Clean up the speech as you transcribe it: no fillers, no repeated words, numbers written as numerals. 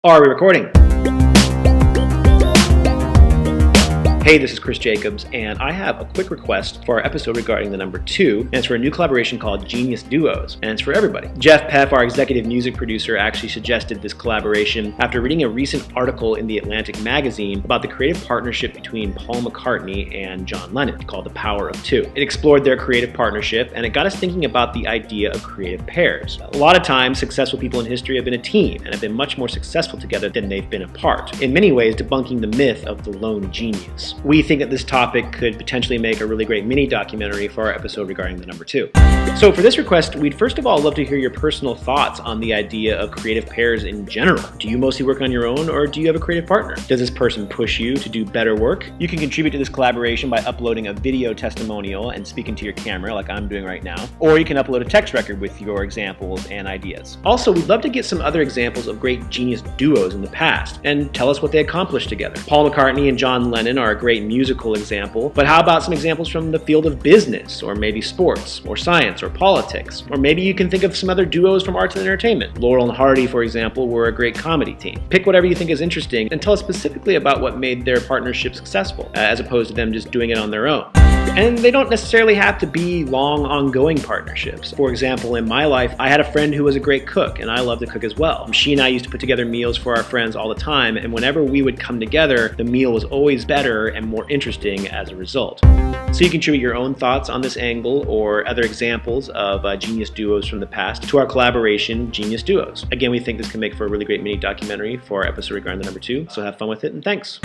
Are we recording? Hey, this is Chris Jacobs, and I have a quick request for our episode regarding the number 2, and it's for a new collaboration called Genius Duos, and it's for everybody. Jeff Peff, our executive music producer, actually suggested this collaboration after reading a recent article in the Atlantic magazine about the creative partnership between Paul McCartney and John Lennon, called The Power of Two. It explored their creative partnership, and it got us thinking about the idea of creative pairs. A lot of times, successful people in history have been a team, and have been much more successful together than they've been apart, in many ways debunking the myth of the lone genius. We think that this topic could potentially make a really great mini documentary for our episode regarding the number 2. So for this request, we'd first of all love to hear your personal thoughts on the idea of creative pairs in general. Do you mostly work on your own, or do you have a creative partner? Does this person push you to do better work? You can contribute to this collaboration by uploading a video testimonial and speaking to your camera like I'm doing right now, or you can upload a text record with your examples and ideas. Also, we'd love to get some other examples of great genius duos in the past, and tell us what they accomplished together. Paul McCartney and John Lennon are a great musical example, but how about some examples from the field of business, or maybe sports, or science, or politics? Or maybe you can think of some other duos from arts and entertainment. Laurel and Hardy, for example, were a great comedy team. Pick whatever you think is interesting and tell us specifically about what made their partnership successful, as opposed to them just doing it on their own. And they don't necessarily have to be long, ongoing partnerships. For example, in my life, I had a friend who was a great cook, and I love to cook as well. She and I used to put together meals for our friends all the time, and whenever we would come together, the meal was always better and more interesting as a result. So you can contribute your own thoughts on this angle or other examples of genius duos from the past to our collaboration, Genius Duos. Again, we think this can make for a really great mini documentary for our episode regarding the number 2, so have fun with it, and thanks.